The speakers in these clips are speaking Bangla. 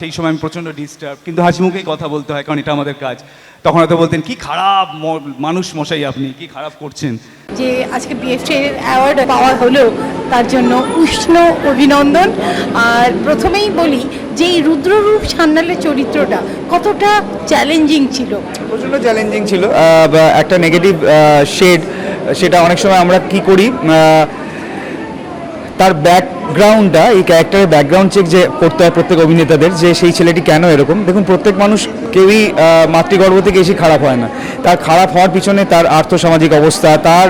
সেই সময় আমি প্রচণ্ড ডিস্টার্ব, কিন্তু হাসি মুখেই কথা বলতে হয়, কারণ এটা আমাদের কাজ। তখন হয়তো বলতেন কি খারাপ মানুষ মশাই, আপনি কি খারাপ করছেন। যে আজকে বিএফটি অ্যাওয়ার্ড পাওয়া হলো তার জন্য উষ্ণ অভিনন্দন। আর প্রথমেই বলি যে এই রুদ্ররূপ সান্যালের চরিত্রটা কতটা চ্যালেঞ্জিং ছিল। প্রচণ্ড চ্যালেঞ্জিং ছিল, একটা নেগেটিভ শেড, সেটা অনেক সময় আমরা কি করি, তার ব্যাকগ্রাউন্ডটা, এই ক্যারেক্টারের ব্যাকগ্রাউন্ড চেক যে করতে হয় প্রত্যেক অভিনেতাদের, যে সেই ছেলেটি কেন এরকম। দেখুন, প্রত্যেক মানুষ কেউই মাতৃগর্ভ থেকে এসে খারাপ হয় না। তার খারাপ হওয়ার পিছনে তার আর্থসামাজিক অবস্থা, তার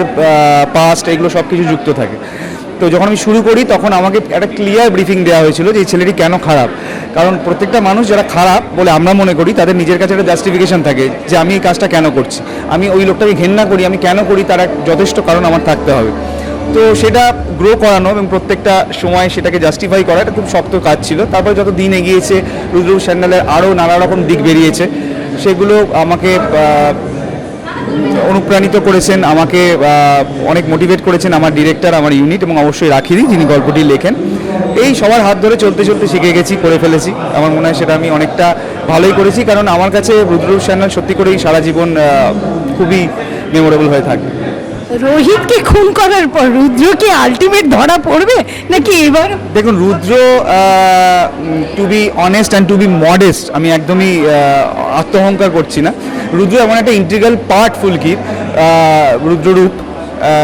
পাস্ট, এগুলো সব কিছু যুক্ত থাকে। তো যখন আমি শুরু করি তখন আমাকে একটা ক্লিয়ার ব্রিফিং দেওয়া হয়েছিল যে এই ছেলেটি কেন খারাপ। কারণ প্রত্যেকটা মানুষ যারা খারাপ বলে আমরা মনে করি, তাদের নিজের কাছে একটা জাস্টিফিকেশন থাকে যে আমি এই কাজটা কেন করছি, আমি ওই লোকটাকে ঘেন্না করি, আমি কেন করি, তার এক যথেষ্ট কারণ আমার থাকতে হবে। তো সেটা গ্রো করানো এবং প্রত্যেকটা সময় সেটাকে জাস্টিফাই করা, এটা খুব শক্ত কাজ ছিল। তারপরে যত দিন এগিয়েছে, রুদ্ররূপ সান্যালের আরও নানা রকম দিক বেরিয়েছে, সেগুলো আমাকে অনুপ্রাণিত করেছেন, আমাকে অনেক মোটিভেট করেছেন আমার ডিরেক্টর, আমার ইউনিট এবং অবশ্যই রাখিদি, যিনি গল্পটি লেখেন। এই সবার হাত ধরে চলতে চলতে শিখে গেছি, করে ফেলেছি। আমার মনে হয় সেটা আমি অনেকটা ভালোই করেছি, কারণ আমার কাছে রুদ্ররূপ সান্যাল সত্যি করেই সারা জীবন খুবই মেমোরেবল হয়ে থাকবে। রোহিতকে খুন করার পর রুদ্র কি আলটিমেট ধরা পড়বে নাকি এবার? দেখুন, Rudra, to be honest and to be modest, আমি একদমই আত্মহংকার করছি না। রুদ্র এমন একটা ইন্টিগ্রাল পার্ট ফুলকির,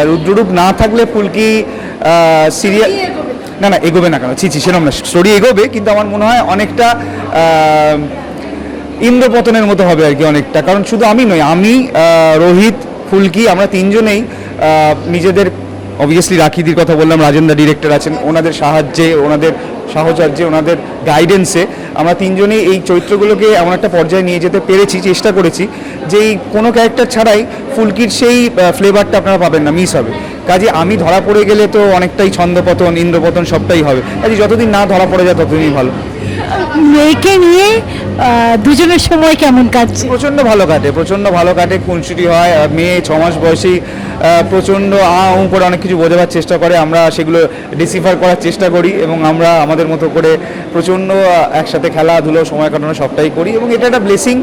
রুদ্ররূপ না থাকলে ফুলকি সিরিয়াল না এগোবে না। কেন ছি, সেরকম না, স্টোরি এগোবে, কিন্তু আমার মনে হয় অনেকটা ইন্দ্রপতনের মতো হবে আর কি, অনেকটা। কারণ শুধু আমি নই, আমি, রোহিত, ফুলকি, আমরা তিনজনেই নিজেদের, অবভিয়াসলি রাখিদির কথা বললাম, রাজেন্দা ডিরেক্টর আছেন, ওনাদের সাহায্যে, ওনাদের সাহচর্যে, ওনাদের গাইডেন্সে আমরা তিনজনেই এই চরিত্রগুলোকে এমন একটা পর্যায়ে নিয়ে যেতে পেরেছি, চেষ্টা করেছি যে এই কোনো ক্যারেক্টার ছাড়াই ফুলকির সেই ফ্লেভারটা আপনারা পাবেন না, মিস হবে। কাজে আমি ধরা পড়ে গেলে তো অনেকটাই ছন্দপতন, ইন্দ্রপতন সবটাই হবে। কাজে যতদিন না ধরা পড়ে যায় ততদিনই ভালো। মেয়েকে নিয়ে দুজনের সময় কেমন কাটছে? প্রচণ্ড ভালো কাটে। খুনসুটি হয়, মেয়ে 6 মাস বয়সেই প্রচণ্ড করে অনেক কিছু বোঝাবার চেষ্টা করে, আমরা সেগুলো ডিসিফার করার চেষ্টা করি এবং আমরা আমাদের মতো করে প্রচণ্ড একসাথে খেলাধুলো, সময় কাটানো সবটাই করি এবং এটা একটা ব্লেসিং।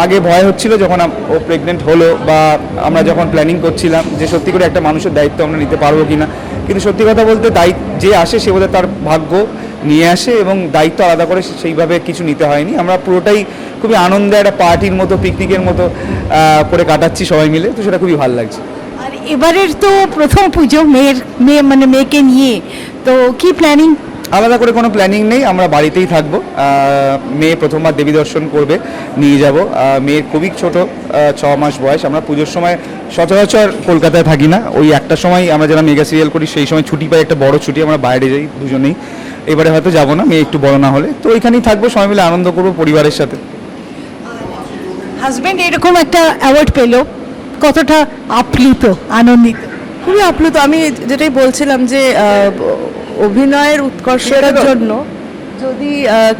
আগে ভয় হচ্ছিল যখন ও প্রেগনেন্ট হলো, বা আমরা যখন প্ল্যানিং করছিলাম যে সত্যি করে একটা মানুষের দায়িত্ব আমরা নিতে পারবো কিনা, কিন্তু সত্যি কথা বলতে যে আসে সে বোধহয় তার ভাগ্য নিয়ে আসে এবং দায়িত্ব আলাদা করে সেইভাবে কিছু নিতে হয়নি। আমরা পুরোটাই খুবই আনন্দে একটা পার্টির মতো, পিকনিকের মতো করে কাটাচ্ছি সবাই মিলে, তো সেটা খুবই ভালো লাগছে। আর এবারের তো প্রথম পুজো মেয়েকে নিয়ে, তো কি প্ল্যানিং? আলাদা করে কোনো প্ল্যানিং নেই, আমরা বাড়িতেই থাকবো। মেয়ে প্রথমবার দেবী দর্শন করবে, নিয়ে যাব। মেয়ের খুবই ছোট, 6 মাস বয়স। আমরা পুজোর সময় সচরাচর কলকাতায় থাকি না, ওই একটা সময় আমরা যারা মেগা সিরিয়াল করি সেই সময় ছুটি পাই, একটা বড় ছুটি, আমরা বাইরে যাই দুজনেই। এবারে হয়তো যাবো না, মেয়ে একটু বড় না হলে, তো ওইখানেই থাকবো, সবাই মিলে আনন্দ করবো পরিবারের সাথে। হাজব্যান্ড এরকম একটা অ্যাওয়ার্ড পেলো, কতটা আপ্লুত, আনন্দিত? খুবই আপ্লুত। আমি যেটাই বলছিলাম যে অভিনয়ের উৎকর্ষতার জন্য যদি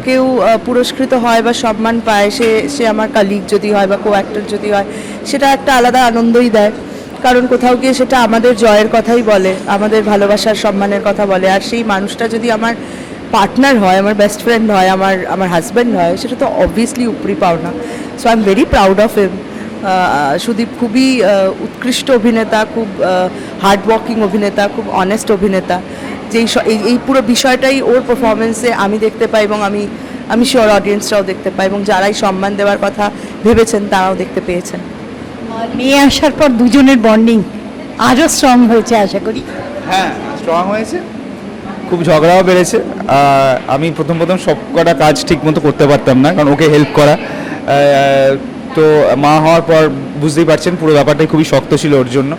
কেউ পুরস্কৃত হয় বা সম্মান পায়, সে আমার কালিগ যদি হয় বা কো অ্যাক্টর যদি হয়, সেটা একটা আলাদা আনন্দই দেয়। কারণ কোথাও গিয়ে সেটা আমাদের জয়ের কথাই বলে, আমাদের ভালোবাসার সম্মানের কথা বলে। আর সেই মানুষটা যদি আমার পার্টনার হয়, আমার বেস্ট ফ্রেন্ড হয়, আমার হাজব্যান্ড হয়, সেটা তো অবভিয়াসলি উপরি পাওনা। So I am very proud of him. Sudip খুবই উৎকৃষ্ট অভিনেতা, খুব হার্ডওয়ার্কিং অভিনেতা, খুব অনেস্ট অভিনেতা। যেই এই পুরো বিষয়টাই ওর পারফরমেন্সে আমি দেখতে পাই এবং আমি শিওর অডিয়েন্সরাও দেখতে পাই, এবং যারাই সম্মান দেওয়ার কথা ভেবেছেন তারাও দেখতে পেয়েছেন। মেয়ে আসার পর দুজনের বন্ডিং আরও স্ট্রং হয়েছে আশা করি। হ্যাঁ, স্ট্রং হয়েছে, খুব ঝগড়াও বেড়েছে। আমি প্রথম সব কটা কাজ ঠিক মতো করতে পারতাম না, কারণ ওকে হেল্প করা। তো মা হওয়ার পর বুঝতেই পারছেন পুরো ব্যাপারটাই খুবই শক্ত ছিল ওর জন্য।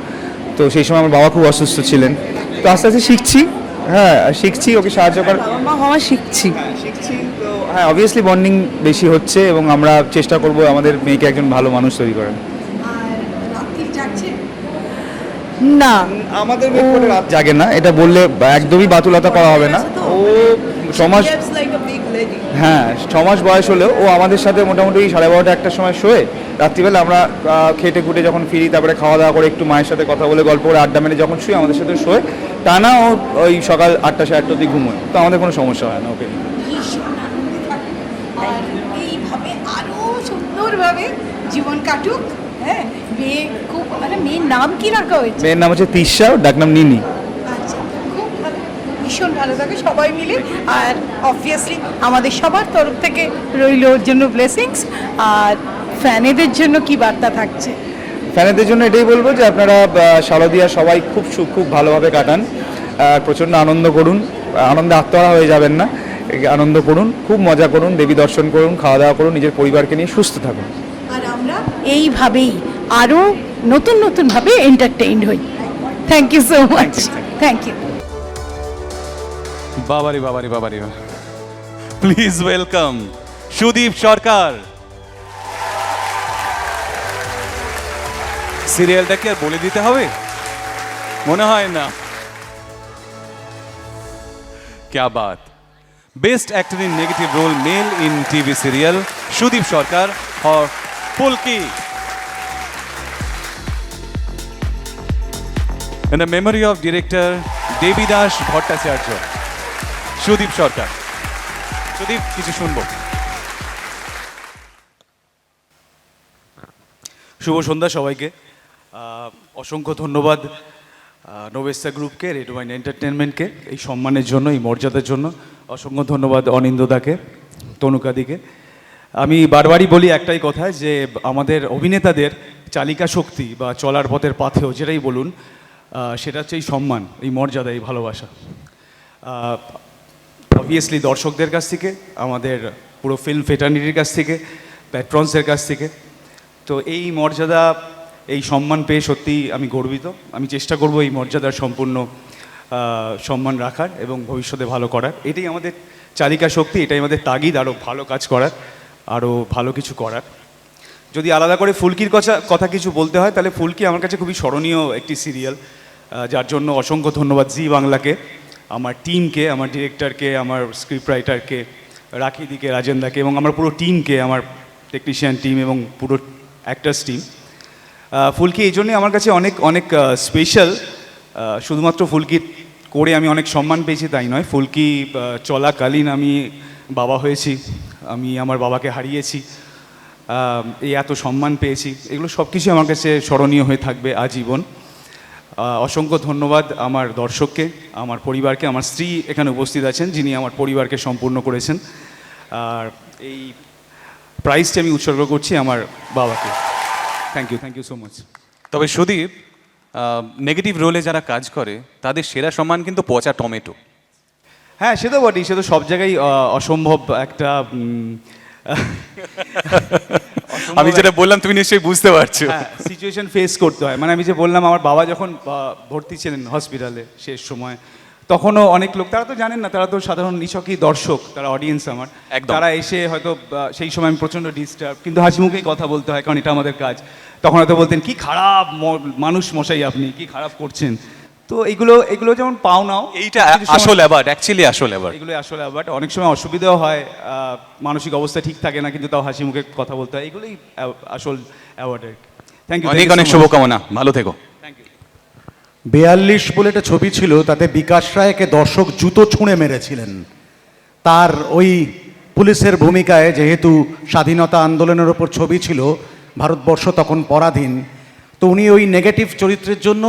তো সেই সময় আমার বাবা খুব অসুস্থ ছিলেন, তো আস্তে আস্তে শিখছি ওকে সাহায্য করার। মা হওয়া শিখছি। তো হ্যাঁ, অবভিয়াসলি বন্ডিং বেশি হচ্ছে এবং আমরা চেষ্টা করব আমাদের মেয়েকে একজন ভালো মানুষ তৈরি করার। না, আমাদের মেয়ে করে রাত জাগে না, এটা বললে একদমই বাতুলতা করা হবে না। ও 6 মাস, হ্যাঁ 6 মাস বয়স হলেও ও আমাদের সাথে মোটামুটি 12:30 একটার সময় শোয়ে। রাত্রিবেলা আমরা খেটে খুঁটে যখন ফিরি, তারপরে খাওয়া দাওয়া করে একটু মায়ের সাথে কথা বলে গল্প করে আড্ডা মেরে যখন শুয়ে আমাদের সাথে শোয়ে, টানা ও ওই সকাল 8টা 8:30 অবধি ঘুমোয়। তো আমাদের কোনো সমস্যা হয় না ওকে। সুন্দরভাবে জীবন কাটুক। হ্যাঁ, মেয়ে খুব, মানে মেয়ের নাম কি রাখা হয়েছে? মেয়ের নাম হচ্ছে তিশা, ওর ডাকনাম নিনি। আচ্ছা, খুব ভালো, ভীষণ ভালো থাকে সবাই মিলে। আর অবভিয়াসলি আমাদের সবার তরফ থেকে রইল ওর জন্য ব্লেসিংস। আর ফ্যানেদের জন্য কি বার্তা থাকছে? ফ্যানেদের জন্য এটাই বলবো যে আপনারা শারদিয়া সবাই খুব ভালোভাবে কাটান, প্রচণ্ড আনন্দ করুন, আনন্দে আত্মহারা হয়ে যাবেন না, আনন্দ করুন, খুব মজা করুন, দেবী দর্শন করুন, খাওয়া দাওয়া করুন, নিজের পরিবারকে নিয়ে সুস্থ থাকুন। আর আমরা এইভাবেই আরও নতুনভাবে এন্টারটেইনড হই। Thank you so much. Thank you. বাবারি বাবারি বাবারি, প্লিজ ওয়েলকাম সুদীপ সরকার। সিরিয়ালটা কি আর বলে দিতে হবে? মনে হয় না। क्या बात। Best actor in negative role male in TV serial Sudip Sarkar और फुल्की। In the memory of director Debidas Bhattacharya, Sudip সরকার। সুদীপ, কিছু শুনবো। শুভ সন্ধ্যা সবাইকে। অসংখ্য ধন্যবাদ নোবেস্টা গ্রুপকে, রেড ওয়াইন এন্টারটেনমেন্টকে এই সম্মানের জন্য, এই মর্যাদার জন্য। অসংখ্য ধন্যবাদ অনিন্দদাকে, তনুকাদিকে। আমি বারবারই বলি একটাই কথা, যে আমাদের অভিনেতাদের চালিকা শক্তি বা চলার পথের পাথেও যেটাই বলুন, সেটা হচ্ছে এই সম্মান, এই মর্যাদা, এই ভালোবাসা। অবভিয়াসলি দর্শকদের কাছ থেকে, আমাদের পুরো ফিল্ম ফেটার্নিটির কাছ থেকে, প্যাট্রনসের কাছ থেকে। তো এই মর্যাদা, এই সম্মান পেয়ে সত্যিই আমি গর্বিত। আমি চেষ্টা করব এই মর্যাদার সম্পূর্ণ সম্মান রাখার এবং ভবিষ্যতে ভালো করার। এটাই আমাদের চালিকা শক্তি, এটাই আমাদের তাগিদ আরও ভালো কাজ করার, আরও ভালো কিছু করার। যদি আলাদা করে ফুলকির কথা কিছু বলতে হয়, তাহলে ফুলকি আমার কাছে খুবই স্মরণীয় একটি সিরিয়াল, যার জন্য অসংখ্য ধন্যবাদ জি বাংলাকে, আমার টিমকে, আমার ডিরেক্টরকে, আমার স্ক্রিপ্ট রাইটারকে, রাখিদিকে, রাজেন্দাকে এবং আমার পুরো টিমকে, আমার টেকনিশিয়ান টিম এবং পুরো অ্যাক্টার্স টিম। ফুলকি এই জন্যে আমার কাছে অনেক স্পেশাল। শুধুমাত্র ফুলকি করে আমি অনেক সম্মান পেয়েছি তাই নয়, ফুলকি চলাকালীন আমি বাবা হয়েছি, আমি আমার বাবাকে হারিয়েছি, এই এত সম্মান পেয়েছি, এগুলো সব কিছু আমার কাছে স্মরণীয় হয়ে থাকবে আজীবন। অসংখ্য ধন্যবাদ আমার দর্শককে, আমার পরিবারকে। আমার স্ত্রী এখানে উপস্থিত আছেন, যিনি আমার পরিবারকে সম্পূর্ণ করেছেন। আর এই প্রাইজটি আমি উৎসর্গ করছি আমার বাবাকে। Thank you so much. তবে সুদীপ, নেগেটিভ রোলে যারা কাজ করে তাদের সেরা সম্মান কিন্তু পচা টমেটো। হ্যাঁ, সে তো বটেই, সে তো সব জায়গায় অসম্ভব একটা আমি যেটা বললাম তুমি নিশ্চয়ই বুঝতে পারছো। সিচুয়েশন ফেস করতে হয়। মানে আমি যে বললাম, আমার বাবা যখন ভর্তি ছিলেন হসপিটালে শেষ সময়, তখনও অনেক লোক, তারা তো জানেন না, তারা তো সাধারণ নিছকই দর্শক, তারা অডিয়েন্স আমার। একদম। তারা এসে হয়তো সেই সময় আমি প্রচণ্ড ডিস্টার্ব, কিন্তু হাসি মুখেই কথা বলতে হয়, কারণ এটা আমাদের কাজ। তখন হয়তো বলতেন, কি খারাপ মানুষ মশাই আপনি, কি খারাপ করছেন। তো এগুলো যেমন পাও নাও, এইটা আসল অ্যাওয়ার্ড, অ্যাকচুয়ালি আসল অ্যাওয়ার্ড। এগুলো আসলে অ্যাওয়ার্ড। অনেক সময় অসুবিধাও হয়, মানসিক অবস্থা ঠিক থাকে না, কিন্তু তাও হাসি মুখে কথা বলতে হয়, এগুলোই আসল অ্যাওয়ার্ডের। Thank you. অনেক শুভকামনা, ভালো থেকো। 42 বলে একটা ছবি ছিল, তাতে বিকাশ রায়কে দর্শক জুতো ছুঁড়ে মেরেছিলেন। তার ওই পুলিশের ভূমিকায়, যেহেতু স্বাধীনতা আন্দোলনের ওপর ছবি ছিল, ভারতবর্ষ তখন পরাধীন, তো উনি ওই নেগেটিভ চরিত্রের জন্য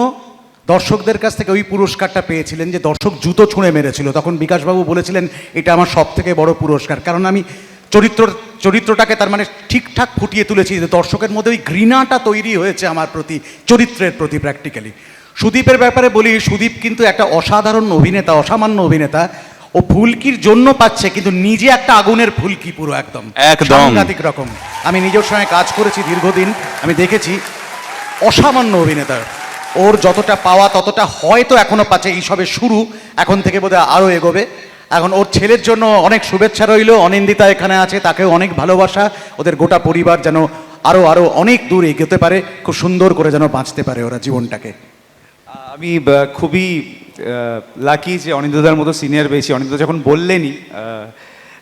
দর্শকদের কাছ থেকে ওই পুরস্কারটা পেয়েছিলেন, যে দর্শক জুতো ছুঁড়ে মেরেছিল। তখন বিকাশবাবু বলেছিলেন, এটা আমার সব থেকে বড় পুরস্কার, কারণ আমি চরিত্রটাকে তার মানে ঠিকঠাক ফুটিয়ে তুলেছি, যে দর্শকের মধ্যে ওই ঘৃণাটা তৈরি হয়েছে আমার প্রতি, চরিত্রের প্রতি প্র্যাকটিক্যালি। সুদীপের ব্যাপারে বলি, সুদীপ কিন্তু একটা অসাধারণ অভিনেতা, অসামান্য অভিনেতা। ও ফুলকির জন্য পাচ্ছে, কিন্তু নিজে একটা আগুনের ফুলকি, পুরো একদম সাংঘাতিক রকম। আমি নিজের সঙ্গে কাজ করেছি দীর্ঘদিন, আমি দেখেছি অসামান্য অভিনেতা। ওর যতটা পাওয়া ততটা হয়তো এখনো পাচ্ছে, এই সবে শুরু, এখন থেকে বোধহয় আরও এগোবে। এখন ওর ছেলের জন্য অনেক শুভেচ্ছা রইল, অনিন্দিতা এখানে আছে, তাকেও অনেক ভালোবাসা। ওদের গোটা পরিবার যেন আরও অনেক দূর এগোতে পারে, খুব সুন্দর করে যেন বাঁচতে পারে ওরা জীবনটাকে। আমি খুবই লাকি যে অনিন্দদার মতো সিনিয়র পেয়েছি। অনিন্দা যখন বললেনই,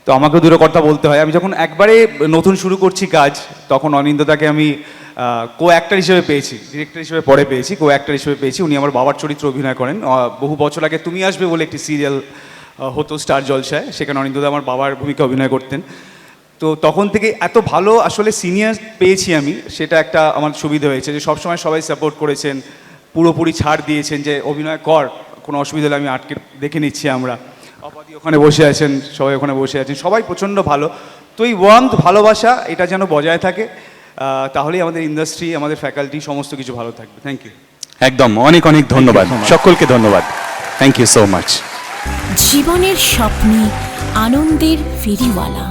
তো আমাকেও দুটো কথা বলতে হয়। আমি যখন একবারে নতুন শুরু করছি কাজ, তখন অনিন্দদাকে আমি কো অ্যাক্টর হিসেবে পেয়েছি, ডিরেক্টর হিসেবে পরে পেয়েছি, কো অ্যাক্টর হিসেবে পেয়েছি। উনি আমার বাবার চরিত্র অভিনয় করেন। বহু বছর আগে তুমি আসবে বলে একটি সিরিয়াল হতো স্টার জলসায়, সেখানে অনিন্দদা আমার বাবার ভূমিকা অভিনয় করতেন। তো তো তখন থেকে এত ভালো আসলে সিনিয়র পেয়েছি আমি, সেটা একটা আমার সুবিধা হয়েছে যে সবসময় সবাই সাপোর্ট করেছেন, পুরোপুরি ছাড় দিয়েছেন যে অভিনয় কর, কোনো অসুবিধা হলে আমি আটকে দেখে নিচ্ছি আমরা। অপাদি ওখানে বসে আছেন, সবাই ওখানে বসে আছেন, সবাই প্রচণ্ড ভালো। তো এই ওয়ার্মথ ভালোবাসা এটা যেন বজায় থাকে, তাহলেই আমাদের ইন্ডাস্ট্রি, আমাদের ফ্যাকাল্টি সমস্ত কিছু ভালো থাকবে। Thank you. একদম, অনেক অনেক ধন্যবাদ, সকলকে ধন্যবাদ, থ্যাংক ইউ সো মাচ। জীবনের স্বপ্নে আনন্দের ফেরিওয়ালা।